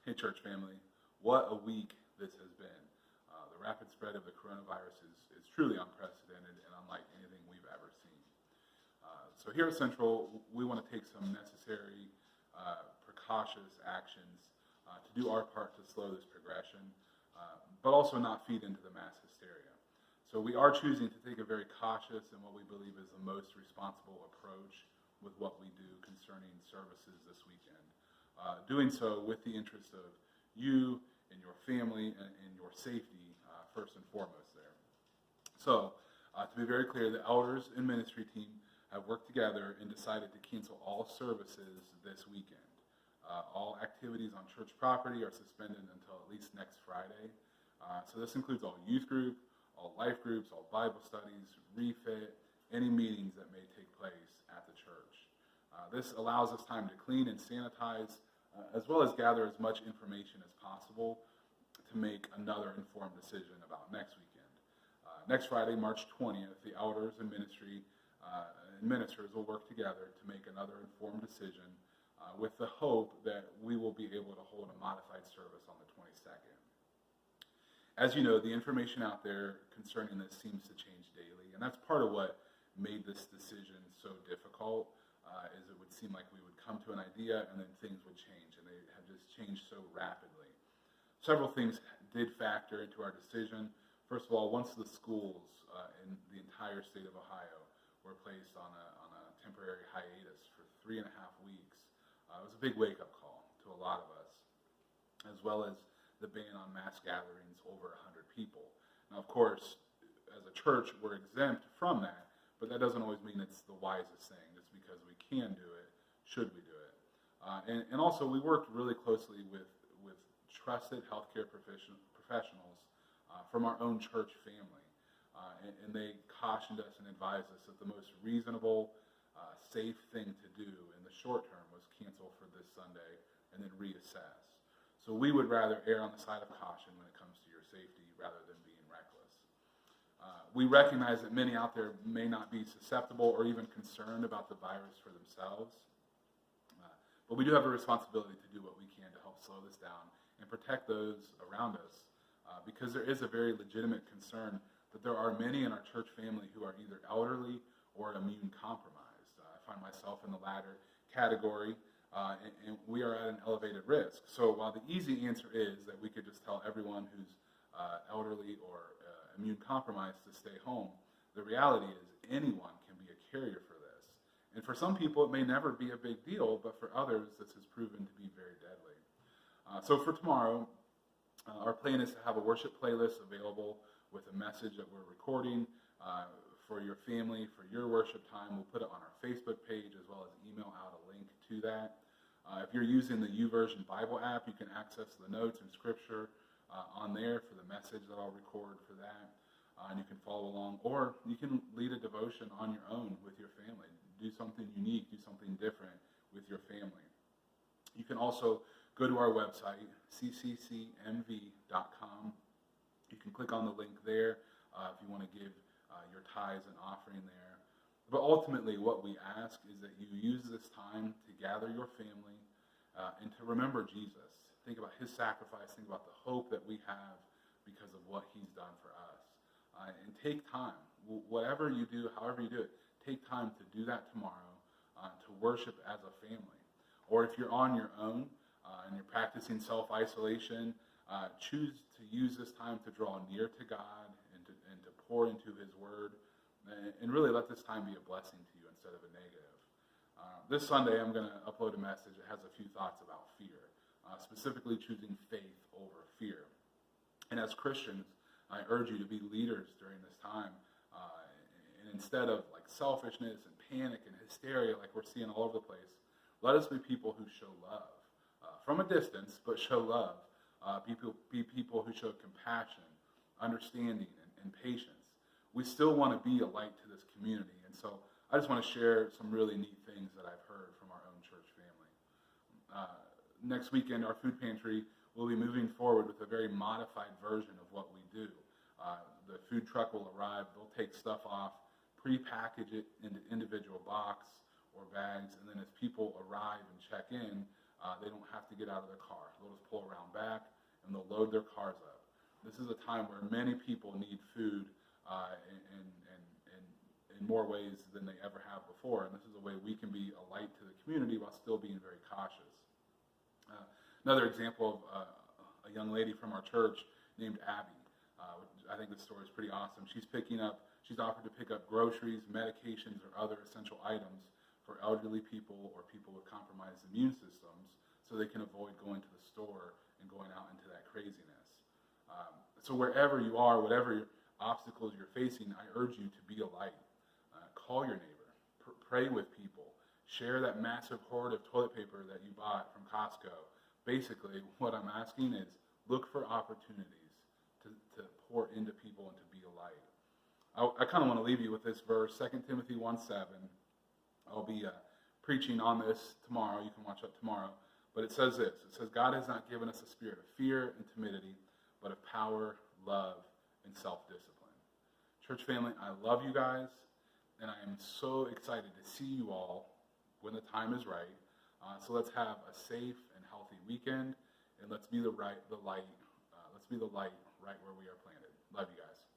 Hey, church family. What a week this has been. The rapid spread of the coronavirus is truly unprecedented and unlike anything we've ever seen. So here at Central, we want to take some necessary, precautious actions to do our part to slow this progression, but also not feed into the mass hysteria. So we are choosing to take a very cautious and what we believe is the most responsible approach with what we do concerning services this weekend. Doing so with the interest of you and your family and your safety first and foremost there. So, to be very clear, the elders and ministry team have worked together and decided to cancel all services this weekend. All activities on church property are suspended until at least next Friday. So this includes all youth group, all life groups, all Bible studies, refit, any meetings that may take place at the church. This allows us time to clean and sanitize, as well as gather as much information as possible to make another informed decision about next weekend. Next Friday, March 20th, the elders and ministry and ministers will work together to make another informed decision with the hope that we will be able to hold a modified service on the 22nd. As you know, the information out there concerning this seems to change daily, and that's part of what made this decision so difficult. Is it would seem like we would come to an idea and then things would change, and they have just changed so rapidly. Several things did factor into our decision. First of all, once the schools in the entire state of Ohio were placed on a temporary hiatus for 3.5 weeks, it was a big wake-up call to a lot of us, as well as the ban on mass gatherings over 100 people. Now, of course, as a church, we're exempt from that, but that doesn't always mean it's the wisest thing. Just because we can do it, should we do it? And also, we worked really closely with trusted healthcare professionals from our own church family, and they cautioned us and advised us that the most reasonable, safe thing to do in the short term was cancel for this Sunday and then reassess. So we would rather err on the side of caution when it comes to your safety rather than being reckless. We recognize that many out there may not be susceptible or even concerned about the virus for themselves, but we do have a responsibility to do what we can to help slow this down and protect those around us, because there is a very legitimate concern that there are many in our church family who are either elderly or immune compromised. I find myself in the latter category, and we are at an elevated risk. So while the easy answer is that we could just tell everyone who's elderly or immune compromised to stay home, the reality is anyone can be a carrier for this. And for some people, it may never be a big deal, but for others, this has proven to be very deadly. So for tomorrow, our plan is to have a worship playlist available with a message that we're recording for your family, for your worship time. We'll put it on our Facebook page as well as email out a link to that. If you're using the YouVersion Bible app, you can access the notes and scripture on there for the message that I'll record for that, and you can follow along, or you can lead a devotion on your own with your family. Do something unique, do something different with your family. You can also go to our website, CCCMV.com. You can click on the link there if you want to give your tithes and offering there. But ultimately, what we ask is that you use this time to gather your family and to remember Jesus. Think about his sacrifice. Think about the hope that we have because of what he's done for us. And take time. Whatever you do, however you do it, take time to do that tomorrow, to worship as a family. Or if you're on your own and you're practicing self-isolation, choose to use this time to draw near to God and to pour into his word. And really let this time be a blessing to you instead of a negative. This Sunday, I'm going to upload a message that has a few thoughts about fear. Specifically choosing faith over fear. And as Christians, I urge you to be leaders during this time. And instead of like selfishness and panic and hysteria like we're seeing all over the place, let us be people who show love. From a distance, but show love. Be people who show compassion, understanding, and patience. We still want to be a light to this community. And so I just want to share some really neat things that I've heard from our own church family. Next weekend, our food pantry will be moving forward with a very modified version of what we do. The food truck will arrive, they'll take stuff off, pre-package it into individual box or bags, and then as people arrive and check in, They don't have to get out of their car. They'll just pull around back, and they'll load their cars up. This is a time where many people need food in more ways than they ever have before, and this is a way we can be a light to the community while still being very cautious. Another example of a young lady from our church named Abby. I think this story is pretty awesome. She's offered to pick up groceries, medications, or other essential items for elderly people or people with compromised immune systems so they can avoid going to the store and going out into that craziness. So wherever you are, whatever obstacles you're facing, I urge you to be a light. Call your neighbor. Pray with people. Share that massive hoard of toilet paper that you bought from Costco. Basically, what I'm asking is look for opportunities to pour into people and to be a light. I kind of want to leave you with this verse, 2 Timothy 1:7. I'll be preaching on this tomorrow. You can watch it tomorrow. But it says this. It says, God has not given us a spirit of fear and timidity, but of power, love, and self-discipline. Church family, I love you guys, and I am so excited to see you all when the time is right. So let's have a safe and healthy weekend, and let's be the light right where we are planted. Love you guys.